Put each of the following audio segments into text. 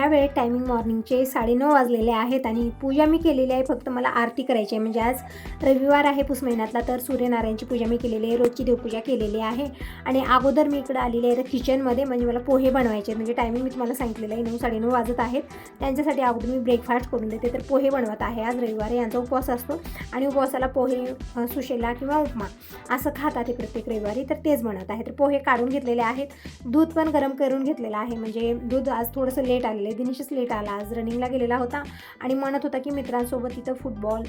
या वेळेत टायमिंग मॉर्निंगचे 9:30 वाजलेले आहेत आणि पूजा मी केलेली आहे. फक्त मला आरती करायची आहे. म्हणजे आज रविवार आहे पुस महिन्यातला, तर सूर्यनारायणची पूजा मी केलेली आहे, रोजची देवपूजा केलेली आहे. आणि अगोदर मी इकडे आलेली आहे किचनमध्ये, म्हणजे मला पोहे बनवायचे आहेत. म्हणजे टायमिंग मी तुम्हाला सांगितलेलं आहे 9-9:30 वाजत आहेत. त्यांच्यासाठी अगोदर मी ब्रेकफास्ट करून देते. तर पोहे बनवत आहे. आज रविवार यांचा उपवास असतो आणि उपवासाला पोहे, सुशेला किंवा उपमा असं खातात ते प्रत्येक रविवारी, तर तेच बनवत आहे. तर पोहे काढून घेतलेले आहेत. दूध पण गरम करून घेतलेलं आहे. म्हणजे दूध आज थोडंसं लेट आलेलं आहे. दिनेशच लेट आला, आज रनिंगला गेलेला होता आणि म्हणत होता की मित्रांसोबत तिथं फुटबॉल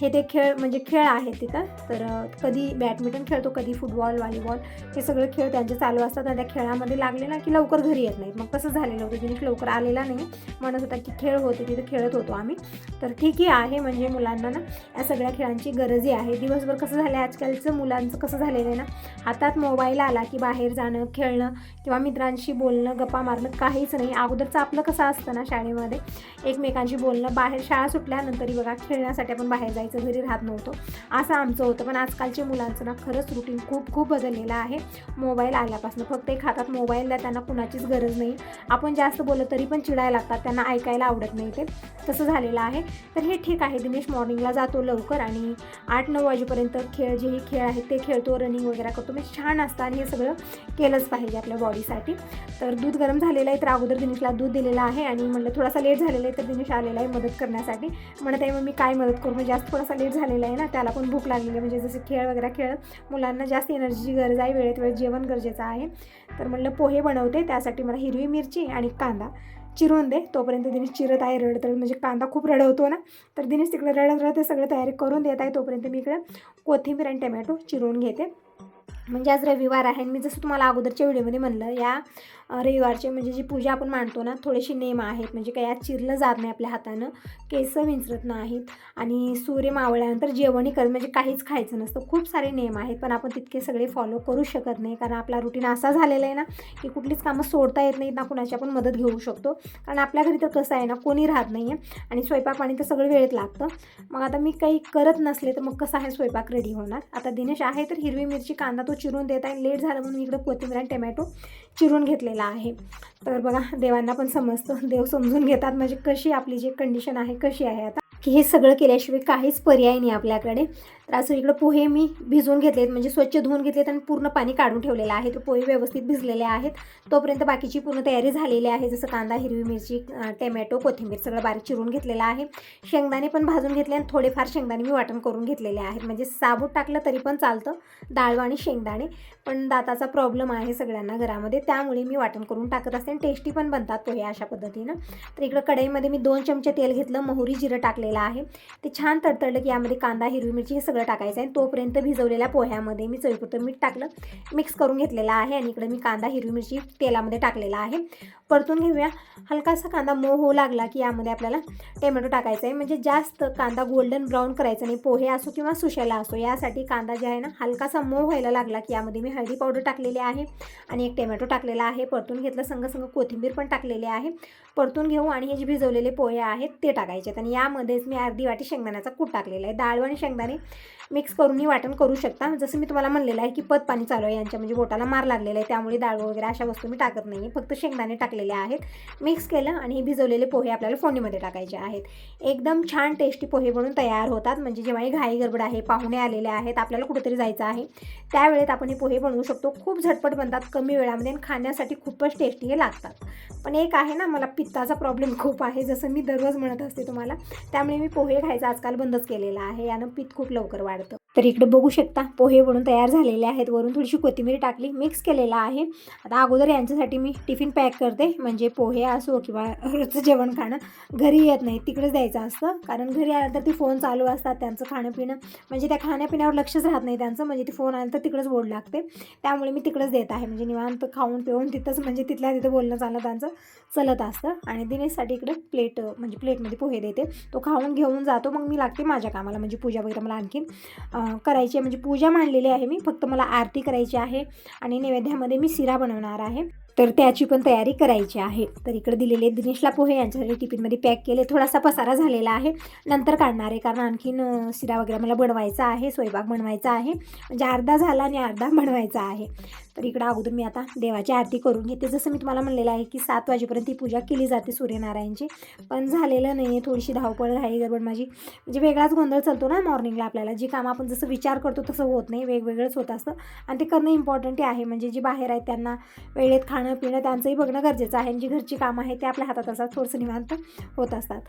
हे ते खेळ आहेत तिथं. तर कधी बॅडमिंटन खेळतो, कधी फुटबॉल, व्हॉलीबॉल हे सगळे खेळ त्यांचे चालू असतात आणि त्या खेळामध्ये लागले ना की लवकर घरी येत नाहीत. मग तसं झालेलं होतं. दिनेश लवकर आलेला नाही, म्हणत होता की खेळ होते तिथं, खेळत होतो आम्ही. तर ठीकही आहे, म्हणजे मुलांना ना या सगळ्या खेळांची गरजही आहे. दिवसभर कसं झालं आहे आजकालचं मुलांचं, कसं झालेलं आहे ना, हातात मोबाईल आला की बाहेर जाणं, खेळणं किंवा मित्रांशी बोलणं, गप्पा मारणं काहीच नाही. अगोदरचं आपलं कसं असतं ना, शाळेमध्ये एकमेकांशी बोलणं, बाहेर शाळा सुटल्यानंतरही बघा खेळण्यासाठी आपण बाहेर जायचं, घरी राहत नव्हतो, असं आमचं होतं. पण आजकालच्या मुलांचं ना खरंच रुटीन खूप बदललेलं आहे. मोबाईल आल्यापासून फक्त एक हातात मोबाईल द्या, त्यांना कुणाचीच गरज नाही. आपण जास्त बोललं तरी पण चिडायला लागतात, त्यांना ऐकायला आवडत नाही, ते तसं झालेलं आहे. तर हे ठीक आहे. दिनेश मॉर्निंगला जातो लवकर आणि 8-9 वाजेपर्यंत जे खेळ आहेत ते खेळतो, रनिंग वगैरे करतो. म्हणजे छान असतं आणि हे सगळं केलंच पाहिजे आपल्या बॉडीसाठी. तर दूध गरम झालेलं आहे, तर अगोदर दिनेशला दूध दिलेलं आहे आणि म्हटलं थोडासा लेट झालेला आहे, तर दिनेश आलेला आहे मदत करण्यासाठी. म्हणत आहे मग मी काय मदत करू, म्हणजे जास्त थोडासा लेट झालेला आहे ना, त्याला पण भूक लागलेली आहे. म्हणजे जसे खेळ वगैरे खेळत मुलांना जास्त एनर्जीची गरज आहे, वेळेत जेवण गरजेचं आहे. तर म्हटलं पोहे बनवते, त्यासाठी मला हिरवी मिरची आणि कांदा चिरून दे. तोपर्यंत दिनेश चिरत आहे, रडत, म्हणजे कांदा खूप रडवतो ना, तर दिनेश तिकडे रडत ते सगळं तयारी करून देत आहे. तोपर्यंत मी इकडे कोथिंबीर आणि टमॅटो चिरून घेते. म्हणजे आज रविवार आहे आणि मी जसं तुम्हाला अगोदरच्या व्हिडिओमध्ये म्हणलं, या रविवारचे म्हणजे जी पूजा आपण मांडतो ना, थोडेसे नियम आहेत. म्हणजे काय यात चिरलं जात नाही आपल्या हातानं, केस विंचरत नाहीत आणि सूर्य मावळल्यानंतर जेवणही म्हणजे काहीच खायचं नसतं. खूप सारे नियम आहेत, पण आपण तितके सगळे फॉलो करू शकत नाही, कारण आपला रुटीन असा झालेला आहे ना की कुठलीच कामं सोडता येत नाहीत ना, कुणाची आपण मदत घेऊ शकतो. कारण आपल्या घरी तर कसं आहे ना, कोणी राहत नाही आहे आणि स्वयंपाक पाणी तर सगळं वेळेत लागतं. मग आता मी काही करत नसले तर मग कसं आहे स्वयंपाक रेडी होणार. आता दिनेश आहे तर हिरवी मिरची कांदा तो चिरून देत आहे. लेट झालं म्हणून इकडं कोथिंबीर आणि टमॅटो चिरून घेतलेला आहे. तर बघा, देवांना पण समजतं, देव समजून घेतात म्हणजे कशी आपली जी कंडिशन आहे कशी आहे आता, की हे सगळं केल्याशिवाय काहीच पर्याय नाही आपल्याकडे. तर असं इकडं पोहे मी भिजवून घेतलेत, म्हणजे स्वच्छ धुवून घेतलेत आणि पूर्ण पाणी काढून ठेवलेलं आहे. तर पोहे व्यवस्थित भिजलेले आहेत. तोपर्यंत बाकीची पूर्ण तयारी झालेली आहे. जसं कांदा, हिरवी मिरची, टमॅटो, कोथिंबीर सगळं बारीक चिरून घेतलेलं आहे. शेंगदाणे पण भाजून घेतले आणि थोडेफार शेंगदाणे मी वाटण करून घेतलेले आहेत. म्हणजे साबूत टाकलं तरी पण चालतं, डाळ आणि शेंगदाणे. पण दाताचा प्रॉब्लेम आहे सगळ्यांना घरामध्ये, त्यामुळे मी वाटण करून टाकत असते आणि टेस्टी पण बनतात पोहे अशा पद्धतीनं. तर इकडं कढईमध्ये मी 2 चमचे तेल घेतलं, मोहरी जिरं टाकलेलं आहे. ते छान तडतडलं की यामध्ये कांदा, हिरवी मिरची हे सगळं टाकायचं आहे. तोपर्यंत भिजवलेल्या पोह्यामध्ये मी चवीपुरतं मीठ टाकलं, मिक्स करून घेतलेलं आहे आणि इकडे मी कांदा, हिरवी मिरची तेलामध्ये टाकलेला आहे. परतून घेऊया. हलकासा कांदा मऊ होऊ लागला की यामध्ये आपल्याला टोमॅटो टाकायचा आहे. म्हणजे जास्त कांदा गोल्डन ब्राऊन करायचा नाही, पोहे असो किंवा सुशाला असो. यासाठी कांदा जे आहे ना हलकासा मऊ व्हायला लागला की यामध्ये मी हळदी पावडर टाकलेली आहे आणि एक टोमॅटो टाकलेला आहे. परतून घेतलं, संग कोथिंबीर पण टाकलेली आहे. परतून घेऊ आणि हे जे भिजवलेले पोहे आहेत ते टाकायचे आहेत आणि यामध्येच मी अर्धी वाटी शेंगदाण्याचा कूट टाकलेला आहे. डाळ आणि शेंगदाणे मिक्स करूनही वाटण करू शकता. जसं मी तुम्हाला म्हणलेलं आहे की पाणी चालू आहे यांच्या, म्हणजे बोटाला मार लागलेला आहे, त्यामुळे डाळ वगैरे अशा वस्तू मी टाकत नाही आहे, फक्त शेंगदाणे टाकलेले आहेत. मिक्स केलं आणि हे भिजवलेले पोहे आपल्याला फोडणीमध्ये टाकायचे आहेत. एकदम छान टेस्टी पोहे बनून तयार होतात. म्हणजे जेव्हाही घाई गडबड आहे, पाहुणे आलेले आहेत, आपल्याला कुठेतरी जायचं आहे, त्यावेळेत आपण हे पोहे बनवू शकतो. खूप झटपट बनतात, कमी वेळामध्ये आणि खाण्यासाठी खूपच टेस्टी हे लागतात. पण एक आहे ना, मला पित्ताचा प्रॉब्लेम खूप आहे, जसं मी दररोज म्हणत असते तुम्हाला, त्यामुळे मी पोहे खायचं आजकाल बंदच केलेलं आहे. यानं पित्त खूप लवकर वाढतं. तर इकडे बघू शकता पोहे बनून तयार झालेले आहेत. वरून थोडीशी कोथिंबीर टाकली, मिक्स केलेला आहे. आता अगोदर यांच्यासाठी मी टिफिन पॅक करते, म्हणजे पोहे असो किंवा रोजचं जेवण खाणं घरी येत नाही, तिकडेच द्यायचं असतं. कारण घरी आलं तर ते फोन चालू असतात, त्यांचं खाणं पिणं म्हणजे त्या खाण्यापिण्यावर लक्षच राहत नाही त्यांचं, म्हणजे ते फोन आलं तर तिकडेच बोर्ड लागते. त्यामुळे मी तिकडेच देत आहे, म्हणजे निवांत खाऊन पिऊन तिथंच, म्हणजे तिथल्या तिथं बोलणं चालणं त्यांचं चलत असतं. आणि दिनेशसाठी इकडे म्हणजे प्लेटमध्ये पोहे देते, तो खाऊन घेऊन जातो. मग मी लागते माझ्या कामाला, म्हणजे पूजा वगैरे मला आणखीन करायची आहे. म्हणजे पूजा मांडलेली आहे मी, फक्त मला आरती करायची आहे आणि नैवेद्यामध्ये मी शिरा बनवणार आहे. तर त्याची पण तयारी करायची आहे. तर इकडे दिलेले दिनेशला पोहे यांच्यासाठी टिफिनमध्ये पॅक केले. थोडासा पसारा झालेला आहे, नंतर काढणार आहे कारण आणखीन शिरा वगैरे मला बनवायचा आहे, स्वयंपाक बनवायचा आहे. म्हणजे अर्धा झाला आणि अर्धा बनवायचा आहे. तर इकडं अगोदर मी आता देवाची आरती करून घेते. जसं मी तुम्हाला म्हणलेलं आहे की 7 वाजेपर्यंत ही पूजा केली जाते सूर्यनारायणची, पण झालेलं नाही आहे. थोडीशी धावपळ घाई गडबड माझी, म्हणजे वेगळाच गोंधळ चालतो ना मॉर्निंगला. आपल्याला जी कामं आपण जसं विचार करतो तसं होत नाही, वेगवेगळंच होत असतं आणि ते करणं इम्पॉर्टंट आहे. म्हणजे जी बाहेर आहेत त्यांना वेळेत खाणं पिणं त्यांचंही बघणं गरजेचं आहे. आणि जी घरची कामं आहेत ते आपल्या हातात असतात, थोडंसं निवांत होत असतात.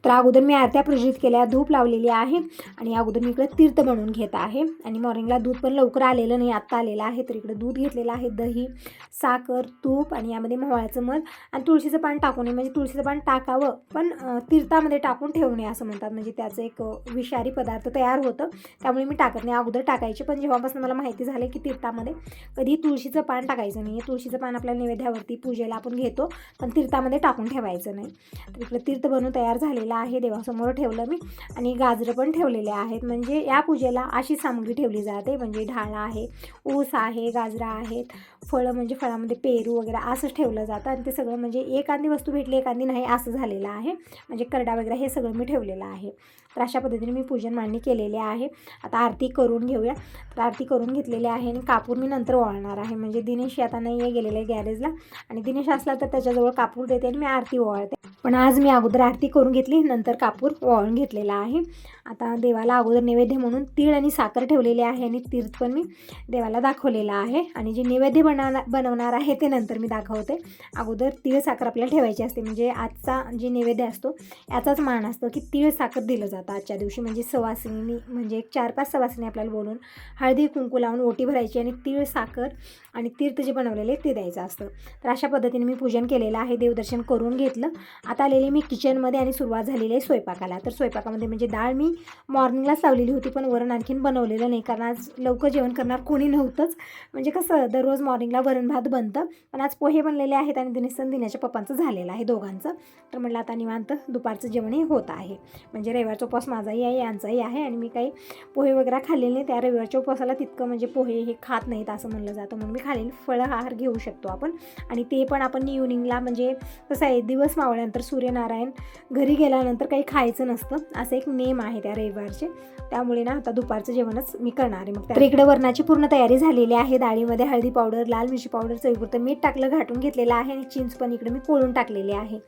तर अगोदर मी आरत्या प्रज्वलित केल्या, धूप लावलेली आहे आणि अगोदर मी इकडे तीर्थ बनवून घेत आहे. आणि मॉर्निंगला दूध पण लवकर आलेलं नाही, आत्ता आलेलं आहे. तर इकडे दूध घेतलेलं आहे, दही, साखर, तूप आणि यामध्ये मोहळाचं मध आणि तुळशीचं पान टाकू नये. म्हणजे तुळशीचं पान टाकावं पण तीर्थामध्ये टाकून ठेवू नये असं म्हणतात. म्हणजे त्याचं एक विषारी पदार्थ तयार होतं, त्यामुळे मी टाकत नाही. अगोदर टाकायचे, पण जेव्हापासून मला माहिती झालं की तीर्थामध्ये कधी तुळशीचं पान टाकायचं नाही. तुळशीचं पान आपल्या नैवेद्यावरती पूजेला आपण घेतो, पण तीर्थामध्ये टाकून ठेवायचं नाही. तर इकडे तीर्थ बनवून तयार झालेलं आहे, देवासमोर ठेवलं मी आणि गाजरं पण ठेवलेले आहेत. म्हणजे या पूजेला अशी सामग्री ठेवली जाते, म्हणजे ढाळा आहे, ऊस आहे, गाजरा आहेत, फळं म्हणजे फळामध्ये पेरू वगैरे असंच ठेवलं जातं. आणि ते सगळं म्हणजे एखादी वस्तू भेटली एखादी नाही असं झालेलं आहे. म्हणजे करडा वगैरे हे सगळं मी ठेवलेलं आहे. तर अशा पद्धतीने मी पूजन मांडणी केलेली आहे. आता आरती करून घेऊया. तर आरती करून घेतलेली आहे आणि कापूर मी नंतर ओवाळणार आहे. म्हणजे दिनेश आता नाही आहे, गेलेले आहे गॅरेजला, आणि दिनेश असला तर त्याच्याजवळ कापूर देते आणि मी आरती ओवाळते. पण आज मी अगोदर आरती करून घेतली, नंतर कापूर ओवाळून घेतलेला आहे. आता देवाला अगोदर नैवेद्य म्हणून तीळ आणि साखर ठेवलेले आहे आणि तीर्थ पण मी देवाला दाखवलेलं आहे. आणि जे नैवेद्य बनवणार आहे ते नंतर मी दाखवते. अगोदर तीळ साखर आपल्याला ठेवायची असते. म्हणजे आजचा जे नैवेद्य असतो याचाच मान असतो की तीळ साखर दिलं जातं आजच्या दिवशी. म्हणजे सवासिनी, म्हणजे एक 4-5 सवासिनी आपल्याला बोलून हळदी कुंकू लावून ओटी भरायची आणि तीळ साखर आणि तीर्थ जे बनवलेले ते द्यायचं असतं. तर अशा पद्धतीने मी पूजन केलेलं आहे, देवदर्शन करून घेतलं. आता आलेले मी किचनमध्ये आणि सुरुवात झालेली आहे स्वयंपाकाला. तर स्वयंपाकामध्ये म्हणजे डाळ मी मॉर्निंगलाच लावलेली होती, पण वरण आणखीन बनवलेलं नाही कारण आज लवकर जेवण करणार कोणी नव्हतंच. म्हणजे कसं दररोज मॉर्निंगला वरण भात बनतं, पण आज पोहे बनलेले आहेत आणि दिनेशच्या पप्पांचं झालेलं आहे दोघांचं. तर म्हटलं आता निवांत दुपारचं जेवणही होत आहे. म्हणजे रविवारचा उपवास माझाही आहे, यांचाही आहे, आणि मी काही पोहे वगैरे खाल्लेले नाही. त्या रविवारच्या उपवासाला तितकं म्हणजे पोहे हे खात नाहीत असं म्हणलं जातं, म्हणून मी खाल्लेली फळाहार घेऊ शकतो आपण. आणि ते पण आपण इव्हनिंगला, म्हणजे कसं आहे दिवस मावळल्यानंतर सूर्यनारायण घरी गेल्यानंतर काही खायचं नसतं, असं एक नेम आहे त्या रविवारचे. त्यामुळे ना आता दुपारचं जेवणच मी करणार आहे. मग तर इकडे वरणाची पूर्ण तयारी झालेली आहे. डाळीमध्ये हळदी पावडर, लाल मिरची पावडर, चवीपुरतं मीठ टाकलं, घाटून घेतलेलं आहे आणि चिंच पण इकडे मी कोळून टाकलेली आहे.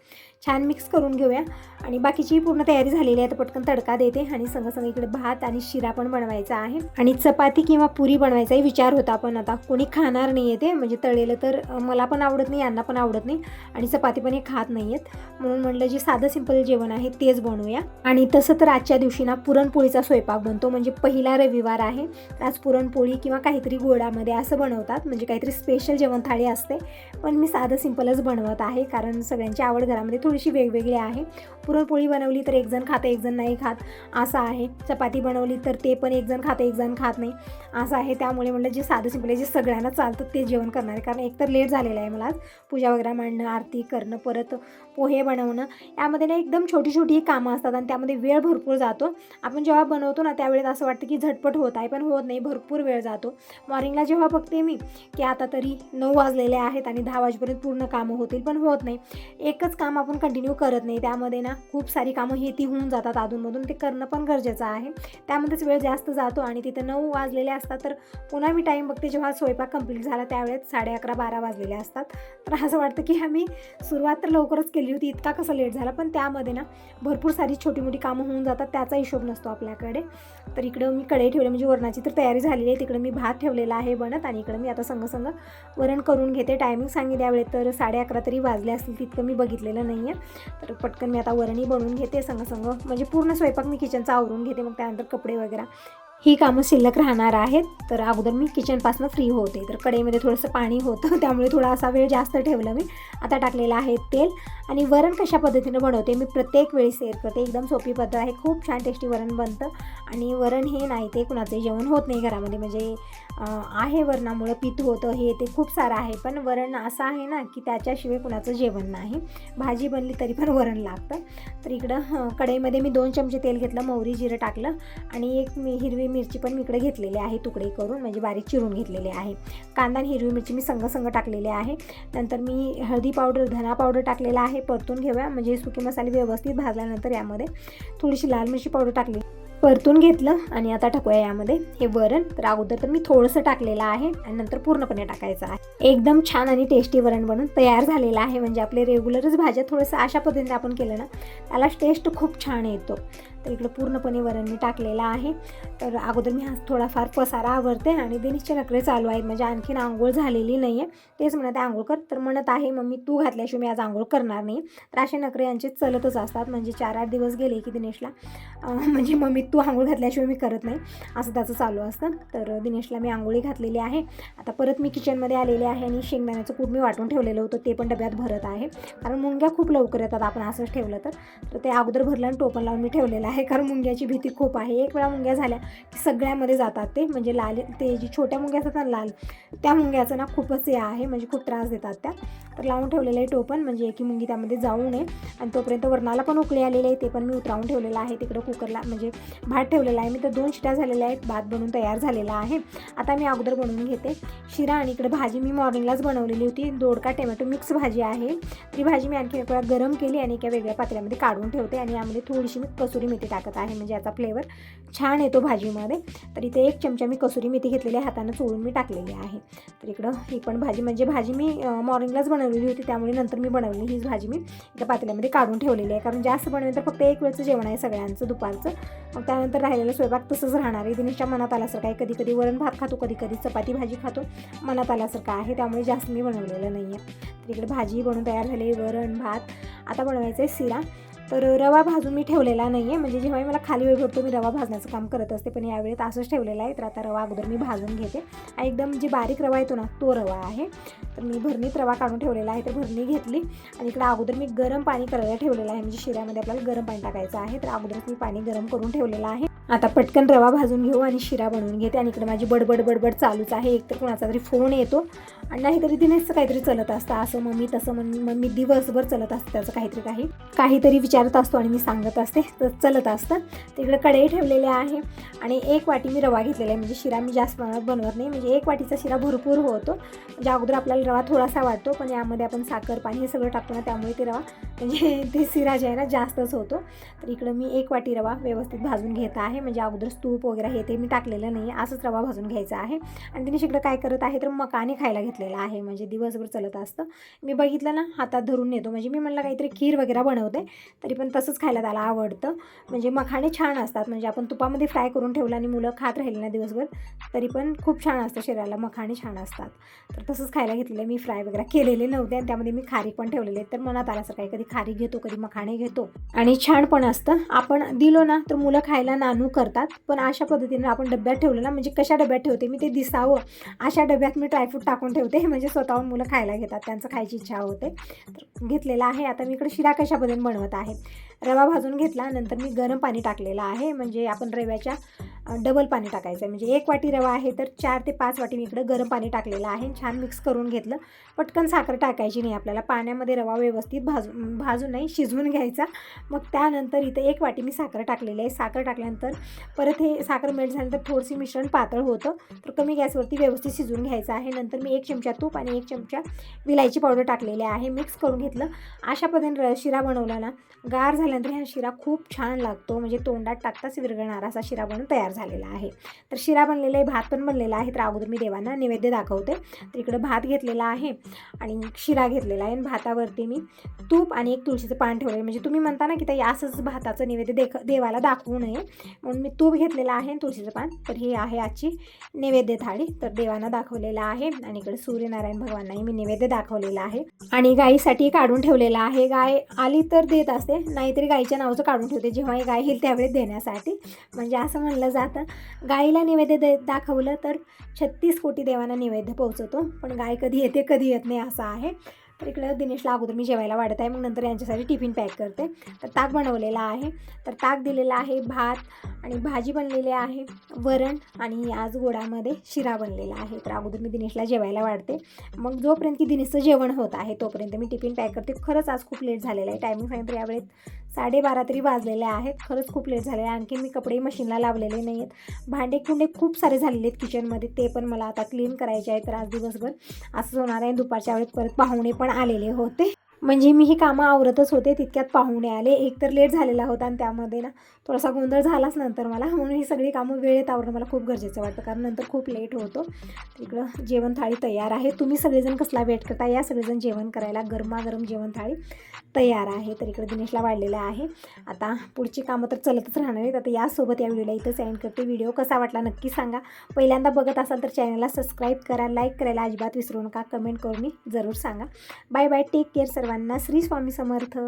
छान मिक्स करून घेऊया. आणि बाकीची पूर्ण तयारी झालेली आहे. तर पटकन तडका देते आणि संग इकडे भात आणि शिरा पण बनवायचा आहे आणि चपाती किंवा पुरी बनवायचाही विचार होता, पण आता कोणी खाणार नाही आहे ते. म्हणजे तळलेलं तर मला पण आवडत नाही, यांना पण आवडत नाही, आणि चपाती पण हे खात नाही आहेत, म्हणून म्हटलं जे साधं सिंपल जेवण आहे तेच बनवूया. आणि तसं तर आजच्या दिवशी ना पुरणपोळीचा स्वयंपाक बनतो. म्हणजे पहिला रविवार आहे, आज पुरणपोळी किंवा काहीतरी गोडामध्ये असं बनवतात, म्हणजे काहीतरी स्पेशल जेवण थाळी असते. पण मी साधं सिंपलच बनवत आहे कारण सगळ्यांची आवड घरामध्ये थोडीशी वेगवेगळी आहे. पुरणपोळी बनवली तर एक जण खातं, एक जण नाही खात असं आहे. चपाती बनवली तर ते पण एक जण खातं, एक जण खात नाही असं आहे. त्यामुळे म्हटलं जे साधं सिंपल आहे, जे सगळ्यांना चालतं ते जेवण करणार आहे. कारण एकतर लेट झालेलं आहे मला आज, पूजा वगैरे मांडणं, आरती करणं, परत पोहे बनवणं, यामध्ये ना एकदम छोटी छोटी कामं असतात आणि त्यामध्ये वेळ भरपूर जातो. आपण जेव्हा बनवतो ना त्यावेळेस असं वाटतं की झटपट होत आहे, पण होत नाही, भरपूर वेळ जातो. मॉर्निंगला जेव्हा बघते मी की आता तरी 9 वाजलेले आहेत आणि 10 वाजेपर्यंत पूर्ण कामं होतील, पण होत नाही. एकच काम आपण कंटिन्यू करत नाही, त्यामध्ये ना खूप सारी कामं ही ती होऊन जातात अधूनमधून. ते करणं पण गरजेचं आहे, त्यामध्येच वेळ जास्त जातो. आणि तिथं 9 वाजलेले असतात, तर पुन्हा मी टाईम बघते जेव्हा स्वयंपाक कंप्लीट झाला त्यावेळेस 11:30-12 वाजलेले असतात. तर असं वाटतं की आम्ही सुरुवात तर लवकरच केली होती, इतका कसं लेट झाला. पण त्यामध्ये ना भरपूर सारी छोटी मोठी कामं होऊन जातात, त्याचा हिशोब नसतो आपल्याकडे. तर इकडं मी कढई ठेवली, म्हणजे वरणाची तर तयारी झालेली आहे. तिकडं मी भात ठेवलेला आहे बनत, आणि इकडं मी आता संग वरण करून घेते. टायमिंग सांगितले त्यावेळेस तर 11:30 तरी वाजले असतील, तितकं मी बघितलेलं नाही आहे. तर पटकन मी आता वरणी बनवून घेते संग म्हणजे पूर्ण स्वयंपाक मी किचनचा आवरून घेते. मग त्यानंतर कपडे वगैरे ही कामं शिल्लक राहणार आहेत. तर अगोदर मी किचनपासून फ्री होते. तर कढईमध्ये थोडंसं पाणी होतं, त्यामुळे थोडा असा वेळ जास्त ठेवलं मी. आता टाकलेलं आहे तेल. आणि वरण कशा पद्धतीनं बनवते मी प्रत्येक वेळी शेअर करते, एकदम सोपी पद्धत आहे, खूप छान टेस्टी वरण बनतं. आणि वरण हे नाही ते कुणाचंही जेवण होत नाही घरामध्ये, म्हणजे आहे वरणामुळं पित्त होतं, हे ते खूप सारं आहे, पण वरण असं आहे ना की त्याच्याशिवाय कुणाचं जेवण नाही. भाजी बनली तरी पण वरण लागतं. तर इकडं कढईमध्ये मी 2 चमचे तेल घेतलं, मोहरी जिरं टाकलं आणि एक हिरवी मिरची पण मी इकडे घेतलेली आहे तुकडे करून, म्हणजे बारीक चिरून घेतलेले आहे. कांदा आणि हिरवी मिरची मी संग टाकलेले आहे. नंतर मी हळदी पावडर, धना पावडर टाकलेला आहे. परतून घेऊया, म्हणजे सुके मसाले व्यवस्थित भाजल्यानंतर यामध्ये थोडीशी लाल मिरची पावडर टाकली, परतून घेतलं आणि आता टाकूया यामध्ये हे वरण. तर अगोदर तर मी थोडंसं टाकलेलं आहे आणि नंतर पूर्णपणे टाकायचं आहे. एकदम छान आणि टेस्टी वरण बनून तयार झालेलं आहे. म्हणजे आपले रेग्युलरच भाज्या थोडंसं अशा पद्धतीने आपण केलं ना, त्याला टेस्ट खूप छान येतो. तर इकडं पूर्णपणे वरण मी टाकलेलं आहे. तर अगोदर मी हा थोडाफार पसारा आवरते आणि दिनेशचे नखरे चालू आहेत. म्हणजे आणखीन आंघोळ झालेली नाही आहे. तेच म्हणत आहे आंघोळ कर, तर म्हणत आहे मम्मी तू घातल्याशिवाय मी आज आंघोळ करणार नाही. तर असे नखरे यांचे चलतच असतात. म्हणजे 4-8 दिवस गेले की दिनेशला म्हणजे मम्मी तू आंघोळ घातल्याशिवाय मी करत नाही असं त्याचं चालू असतं. तर दिनेशला मी आंघोळी घातलेली आहे. आता परत मी किचनमध्ये आलेले आहे आणि शेंगदाण्याचं कूट मी वाटून ठेवलेलं होतं ते पण डब्यात भरत आहे. कारण मुंग्या खूप लवकर येतात आपण असंच ठेवलं तर ते अगोदर भरलं आणि टोपण लावून मी ठेवलेलं आहे. कारण मुंग्याची भीती खूप आहे. एक वेळा मुंग्या झाल्या की सगळ्यामध्ये जातात ते, म्हणजे लाल ते जी छोट्या मुंग्या असतात ना लाल, त्या मुंग्याचं ना खूपच हे आहे, म्हणजे खूप त्रास देतात त्या. तर लावून ठेवलेलं आहे टोपण, म्हणजे एकी मुंगी त्यामध्ये जाऊ नये. आणि तोपर्यंत वरणाला पण उकळी आलेली आहे, ते पण मी उतरावून ठेवलेलं आहे. तिकडं कुकरला म्हणजे भात ठेवलेला आहे मी, तर 2 शिट्या झालेल्या आहेत. भात बनवून तयार झालेला आहे. आता मी अगोदर बनवून घेते शिरा. आणि इकडे भाजी मी मॉर्निंगलाच बनवलेली होती, दोडका टोमॅटो मिक्स भाजी आहे. ती भाजी मी आणखी एक वेळा गरम केली आणि एका वेगळ्या पातेल्यामध्ये काढून ठेवते आणि यामध्ये थोडीशी मी कसुरी मेथी टाकत आहे, म्हणजे याचा फ्लेवर छान येतो भाजीमध्ये. तर इथे 1 चमचा मी कसुरी मेथी घेतलेली आहे, हाताने चोळून मी टाकलेली आहे. तर इकडं ही पण भाजी, म्हणजे भाजी मी मॉर्निंगलाच बनवलेली होती, त्यामुळे नंतर मी बनवली हीच भाजी मी एका पातेल्यामध्ये काढून ठेवलेली आहे. कारण जास्त बनवेल तर फक्त एक वेळचं जेवण आहे सगळ्यांचं दुपारचं, मग त्यानंतर राहिलेलं स्वयंपाक तसंच राहणार आहे. दिनेशच्या मनात आल्यासारखं आहे, कधी वरण भात खातो, कधी चपाती भाजी खातो, मनात आल्यासारखं आहे, त्यामुळे जास्त मी बनवलेलं नाही आहे. तर इकडे भाजी बनवून तयार झाली, वरण भात. आता बनवायचं आहे शिरा. तर रवा भाजून मी ठेवलेला नाही आहे, म्हणजे जेव्हाही मला खाली वेळ भेटतो मी रवा भाजण्याचं काम करत असते, पण यावेळेत असंच ठेवलेलं आहे. तर आता रवा अगोदर मी भाजून घेते. एकदम जी बारीक रवा येतो ना तो रवा आहे. तर मी भरणीत रवा काढून ठेवलेला आहे, तर भरणी घेतली आणि इकडे अगोदर मी गरम पाणी करायला ठेवलेलं आहे. म्हणजे शिऱ्यामध्ये आपल्याला गरम पाणी टाकायचं आहे, तर अगोदरच मी पाणी गरम करून ठेवलेलं आहे. आता पटकन रवा भाजून घेऊ आणि शिरा बनवून घेते. आणि इकडे माझी बडबड चालूच आहे. एक तर कोणाचा तरी फोन येतो आणि नाहीतरी दिनेशचं काहीतरी चलत असतं, असं मम्मी तसं मम्मी दिवसभर चलत असतं त्याचं काहीतरी विचारत असतो आणि मी सांगत असते, तर चलत असतं. तिकडे कढई ठेवलेले आहे आणि 1 वाटी मी रवा घेतलेला आहे. म्हणजे शिरा मी जास्त प्रमाणात बनवत नाही, म्हणजे 1 वाटीचा शिरा भरपूर होतो. म्हणजे अगोदर आपल्याला रवा थोडासा वाटतो, पण यामध्ये आपण साखर पाणी हे सगळं टाकतो ना, त्यामुळे ते रवा म्हणजे ते शिरा जे आहे ना जास्तच होतो. तर इकडं मी 1 वाटी रवा व्यवस्थित भाजून घेत आहे. म्हणजे अगोदर तूप वगैरे हे ते मी टाकलेलं नाही, असंच रवा भाजून घ्यायचा आहे. आणि दिनेश इकडं काय करत आहे तर मकाने खायला घेतलेला आहे, म्हणजे दिवसभर चलत असतं. मी बघितलं ना हातात धरून नेतो, म्हणजे मी म्हणलं काहीतरी खीर वगैरे बनवते, तरी पण तसंच खायला त्याला आवडतं. म्हणजे मखाणे छान असतात, म्हणजे आपण तुपामध्ये फ्राय करून ठेवलं आणि मुलं खात राहिली ना दिवसभर, तरी पण खूप छान असतं शरीराला, मखाणे छान असतात. तर तसंच खायला घेतलेलं, मी फ्राय वगैरे केलेले नव्हते आणि त्यामध्ये मी खारी पण ठेवलेले. तर मनात आलं असं काही, कधी खारी घेतो कधी मखाणे घेतो आणि छान पण असतं. आपण दिलो ना तर मुलं खायला नानू करतात, पण अशा पद्धतीने आपण डब्यात ठेवलं ना, म्हणजे कशा डब्यात ठेवते मी ते दिसावं अशा डब्यात मी ड्रायफ्रूट टाकून ठेवते, म्हणजे स्वतःहून मुलं खायला घेतात, त्यांचं खायची इच्छा होते. तर घेतलेला आहे. आता मी इकडे शिरा कशा पद्धतीने बनवत आहे, रवा भाजून घेतला, नंतर मी गरम पाणी टाकलेलं आहे. म्हणजे आपण रव्याच्या डबल पाणी टाकायचं आहे. म्हणजे 1 वाटी रवा आहे तर 4 ते 5 वाटी मी इकडे गरम पाणी टाकलेलं आहे. छान मिक्स करून घेतलं. पटकन साखर टाकायची नाही आपल्याला, पाण्यामध्ये रवा व्यवस्थित भाजून नाही शिजवून घ्यायचा. मग त्यानंतर इथे 1 वाटी मी साखर टाकलेली आहे. साखर टाकल्यानंतर परत हे साखर मेल्ट झाल्यानंतर थोडीशी मिश्रण पातळ होतं, तर कमी गॅसवरती व्यवस्थित शिजवून घ्यायचं आहे. नंतर मी 1 चमचा तूप आणि 1 चमचा विलायची पावडर टाकलेली आहे, मिक्स करून घेतलं. अशा पद्धतीने शिरा बनवला ना, गार झाल्यानंतर हा शिरा खूप छान लागतो, म्हणजे तोंडात टाकताच विरघळणारा असा शिरा बनून तयार झालेला आहे. तर शिरा बनलेला आहे, भात पण बनलेला आहे. तर अगोदर मी देवांना नैवेद्य दाखवते. तर इकडं भात घेतलेला आहे आणि शिरा घेतलेला आहे. आणि भातावरती मी तूप आणि 1 तुळशीचं पान ठेवलं. म्हणजे तुम्ही म्हणता ना की ताई असंच भाताचं नैवेद्य देवाला दाखवू नये, म्हणून मी तूप घेतलेलं आहे आणि तुळशीचं पान. तर ही आहे आजची नैवेद्य थाळी. तर देवांना दाखवलेला आहे आणि इकडे सूर्यनारायण भगवानांनाही मी नैवेद्य दाखवलेला आहे आणि गाईसाठी काढून ठेवलेला आहे. गाय आली तर देत असते, नाहीतरी गाईच्या नावाचं काढून ठेवते, जेव्हा गाय येईल त्यावेळेस देण्यासाठी. म्हणजे असं म्हणलं जातं, गाईला नैवेद्य दाखवलं तर 36 कोटी देवांना नैवेद्य पोहोचवतो, पण गाय कधी येते कधी येत नाही असं आहे. तर इकडं दिनेशला अगोदर मी जेवायला वाढत आहे, मग नंतर यांच्यासाठी टिफिन पॅक करते. तर ताक बनवलेला आहे, तर ताक दिलेला आहे, भात आणि भाजी बनलेली आहे, वरण आणि आज गोडामध्ये शिरा बनलेला आहे. तर अगोदर मी दिनेशला जेवायला वाढते, मग जोपर्यंत की दिनेशचं जेवण होत आहे तोपर्यंत मी टिफिन पॅक करते. खरंच आज खूप लेट झालेला आहे, टायमिंग सांगितलं यावेळेस 12:30 तरी वाजलेले आहेत. खरंच खूप लेट झाले आहे. आणखी मी कपडे मशीनला लावलेले नाही आहेत. भांडे कुंडे खूप सारे झालेले आहेत किचनमध्ये, ते पण मला आता क्लीन करायचे आहेत. तर आज दिवसभर असंच होणार आहे. दुपारच्या वेळेत परत पाहुणे पण आलेले होते. म्हणजे मी ही कामं आवरतच होते, तितक्यात पाहुणे आले. एक तर लेट झालेला होता आणि त्यामध्ये ना थोडासा गोंधळ झालाच नंतर मला. म्हणून ही सगळी कामं वेळेत आवरणं मला खूप गरजेचं वाटतं, कारण नंतर खूप लेट होतो. इकडं जेवण थाळी तयार आहे. तुम्ही सगळेजण कसला वेट करता, या सगळेजण जेवण करायला. गरमागरम जेवण थाळी तयार आहे. तर इकडे दिनेशला वाढलेलं आहे. आता पुढची कामं तर चलतच राहणार आहेत. आता यासोबत या व्हिडिओला इथंच एंड करते. व्हिडिओ कसा वाटला नक्की सांगा. पहिल्यांदा बघत असाल तर चॅनलला सबस्क्राईब करा, लाईक करायला अजिबात विसरू नका, कमेंट करून जरूर सांगा. बाय बाय, टेक केअर सर्वांना. श्री स्वामी समर्थ.